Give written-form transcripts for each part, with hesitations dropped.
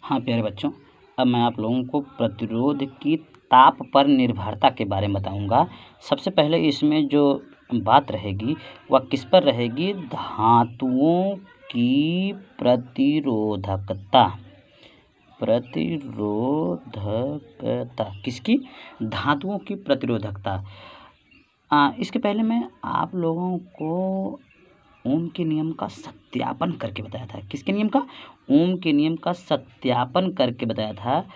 हाँ प्यारे बच्चों, अब मैं आप लोगों को प्रतिरोध की ताप पर निर्भरता के बारे में बताऊंगा। सबसे पहले इसमें जो बात रहेगी वह किस पर रहेगी? धातुओं की प्रतिरोधकता। प्रतिरोधकता किसकी? धातुओं की प्रतिरोधकता। इसके पहले मैं आप लोगों को ओम के नियम का सत्यापन करके बताया था। किसके नियम का? ओम के नियम का सत्यापन करके बताया था।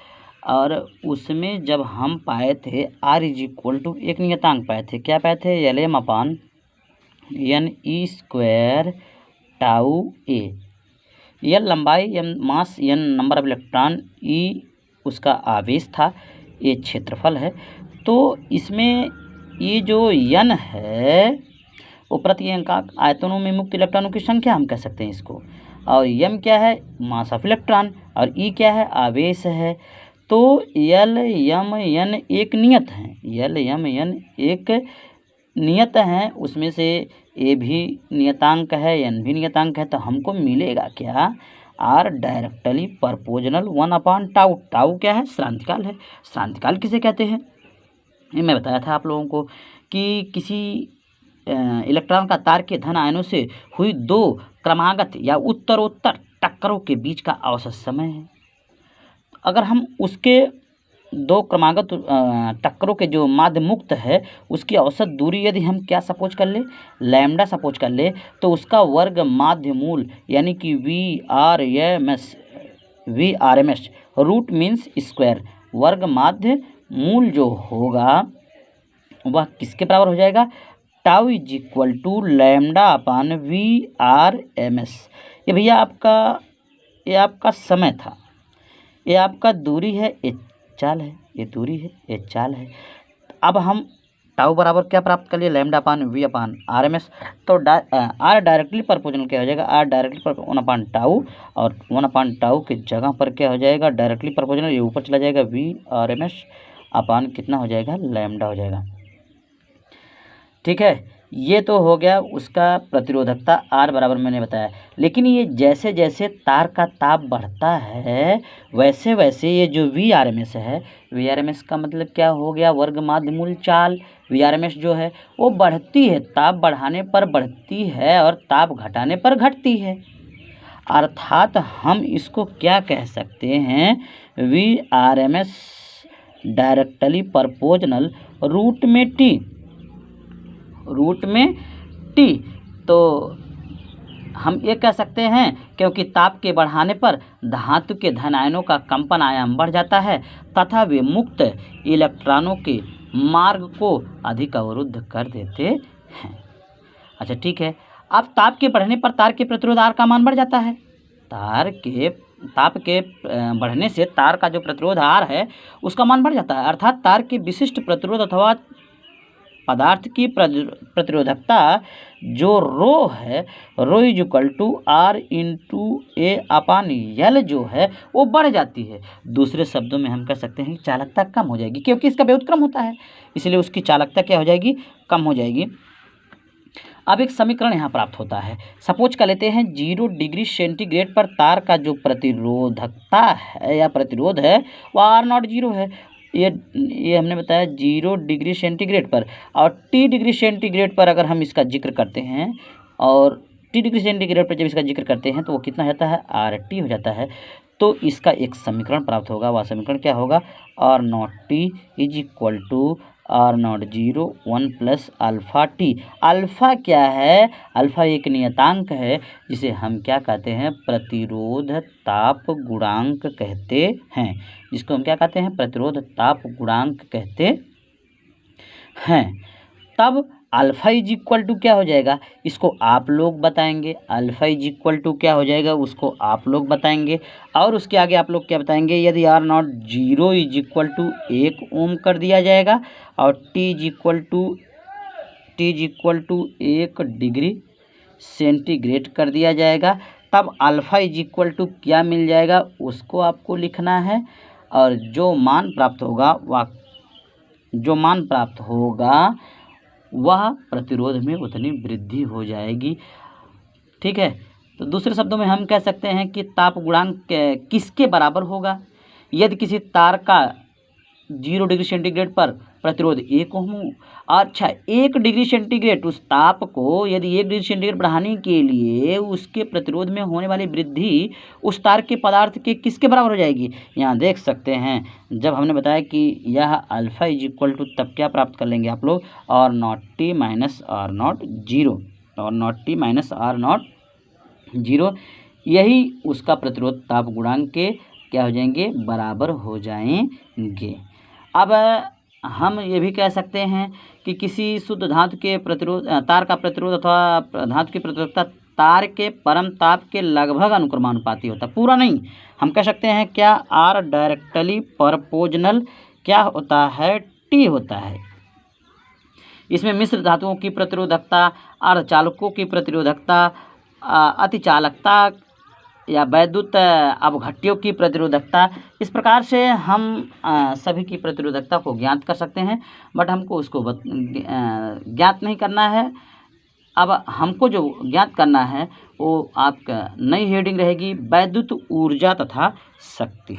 और उसमें जब हम पाए थे R = एक नियतांक पाए थे। क्या पाए थे? Lm/n² tau A। L लंबाई, m mass, n number of electron, E उसका आवेश था, A क्षेत्रफल है। तो इसमें ये जो n है वो प्रति अंकाक आयतनों में मुक्त इलेक्ट्रॉनों की संख्या हम कह सकते हैं इसको। और m क्या है? Mass of electron. और E क्या है? आवेश है। तो L m n एक नियत है। L m n एक नियत है। उसमें से A भी नियतांक है, n भी नियतांक है। तो हमको मिलेगा क्या? R डायरेक्टली प्रोपोर्शनल 1/टाउ। टाउ क्या है? श्रांतिकाल है। श्रांतिकाल किसे कहते हैं? ये मैं बताया था आप लोगों को कि किसी इलेक्ट्रॉन का तार के धन आयनों से हुई दो क्रमागत या उत्तरोत्तर टक्करों के बीच का औसत समय है। अगर हम उसके दो क्रमागत टक्करों के जो माध्य मुक्त है उसकी औसत दूरी यदि हम क्या सपोज कर ले? लैम्डा सपोज कर ले, तो उसका वर्ग माध्य मूल यानी कि VRMS रूट मीन्स स्क्वायर, वर्ग माध्य मूल जो होगा वह किसके बराबर हो जाएगा? Tau = λ/VRMS। ये भैया ये आपका समय था, ये आपका दूरी है, ये चाल है, ये दूरी है, ये चाल है। अब हम टाउ बराबर क्या प्राप्त कर लिए? λ/V/RMS। तो R डायरेक्टली प्रोपोर्शनल क्या हो जाएगा? R डायरेक्टली 1/टाउ, और 1/टाउ के जगह पर क्या हो जाएगा? डायरेक्टली प्रोपोर्शनल, ये ऊपर चला जाएगा, VRMS अपान कितना हो जाएगा? लैम्डा हो जाएगा। ठीक है, ये तो हो गया उसका प्रतिरोधकता R बराबर मैंने बताया। लेकिन ये जैसे जैसे तार का ताप बढ़ता है वैसे वैसे ये जो VRMS है, VRMS का मतलब क्या हो गया? वर्ग माध्य मूल चाल। VRMS जो है वो बढ़ती है, ताप बढ़ाने पर बढ़ती है और ताप घटाने पर घटती है। अर्थात हम इसको क्या कह सकते हैं? VRMS डायरेक्टली प्रोपोर्शनल रूट में T। तो हम ये कह सकते हैं क्योंकि ताप के बढ़ाने पर धातु के धन आयनों का कंपन आयाम बढ़ जाता है तथा वे मुक्त इलेक्ट्रॉनों के मार्ग को अधिक अवरुद्ध कर देते हैं। अच्छा ठीक है, अब ताप के बढ़ने पर तार के प्रतिरोध R का मान बढ़ जाता है। ताप के बढ़ने से तार का जो प्रतिरोध R है उसका मान बढ़ जाता है। अर्थात तार के विशिष्ट प्रतिरोध अथवा पदार्थ की प्रतिरोधकता जो रो है, रो = R/A/L जो है वो बढ़ जाती है। दूसरे शब्दों में हम कह सकते हैं कि चालकता कम हो जाएगी, क्योंकि इसका व्युत्क्रम होता है, इसलिए उसकी चालकता क्या हो जाएगी? कम हो जाएगी। अब एक समीकरण यहाँ प्राप्त होता है। सपोज कर लेते हैं 0 डिग्री सेंटीग्रेड पर तार का जो प्रतिरोधकता है या प्रतिरोध है वह R0 0 है। ये हमने बताया 0 डिग्री सेंटीग्रेड पर। और T डिग्री सेंटीग्रेड पर अगर हम इसका जिक्र करते हैं और T डिग्री सेंटीग्रेड पर जब इसका जिक्र करते हैं तो वो कितना जाता है? RT हो जाता है। तो इसका एक समीकरण प्राप्त होगा। वह समीकरण क्या होगा? R0T = R0 0 1 + αT। अल्फ़ा क्या है? अल्फ़ा एक नियतांक है जिसे हम क्या कहते हैं? प्रतिरोध ताप गुणांक कहते हैं। जिसको हम क्या कहते हैं? प्रतिरोध ताप गुणांक कहते हैं। तब अल्फ़ा = क्या हो जाएगा? इसको आप लोग बताएंगे। अल्फ़ा = क्या हो जाएगा उसको आप लोग बताएंगे। और उसके आगे आप लोग क्या बताएंगे? यदि R0 0 = 1 ओम कर दिया जाएगा और T = 1 डिग्री सेंटीग्रेड कर दिया जाएगा, तब अल्फ़ा = क्या मिल जाएगा उसको आपको लिखना है। और जो मान प्राप्त होगा वह प्रतिरोध में उतनी वृद्धि हो जाएगी। ठीक है, तो दूसरे शब्दों में हम कह सकते हैं कि ताप गुणांक किसके बराबर होगा? यदि किसी तार का 0 डिग्री सेंटीग्रेड पर प्रतिरोध 1 ओम हो। अच्छा, 1 डिग्री सेंटीग्रेड उस ताप को यदि 1 डिग्री सेंटीग्रेड बढ़ाने के लिए उसके प्रतिरोध में होने वाली वृद्धि उस तार के पदार्थ के किसके बराबर हो जाएगी? यहाँ देख सकते हैं, जब हमने बताया कि यह अल्फ़ा इज इक्वल टू, तब क्या प्राप्त कर लेंगे आप लोग? और nought T minus R nought zero, और nought T minus R nought zero, यही उसका प्रतिरोध ताप गुणांक के क्या हो जाएंगे? बराबर हो जाएंगे। अब हम ये भी कह सकते हैं कि किसी शुद्ध धातु के प्रतिरोध तार का प्रतिरोध अथवा धातु की प्रतिरोधकता तार के परम ताप के लगभग अनुक्रमानुपाती होता है, पूरा नहीं। हम कह सकते हैं क्या? आर डायरेक्टली प्रोपोर्शनल क्या होता है? टी होता है। इसमें मिश्र धातुओं की प्रतिरोधकता, अर्धचालकों की प्रतिरोधकता, अतिचालकता या वैद्युत अवघट्टियों की प्रतिरोधकता, इस प्रकार से हम सभी की प्रतिरोधकता को ज्ञात कर सकते हैं, बट हमको उसको ज्ञात नहीं करना है। अब हमको जो ज्ञात करना है वो आपका नई हेडिंग रहेगी, वैद्युत ऊर्जा तथा शक्ति।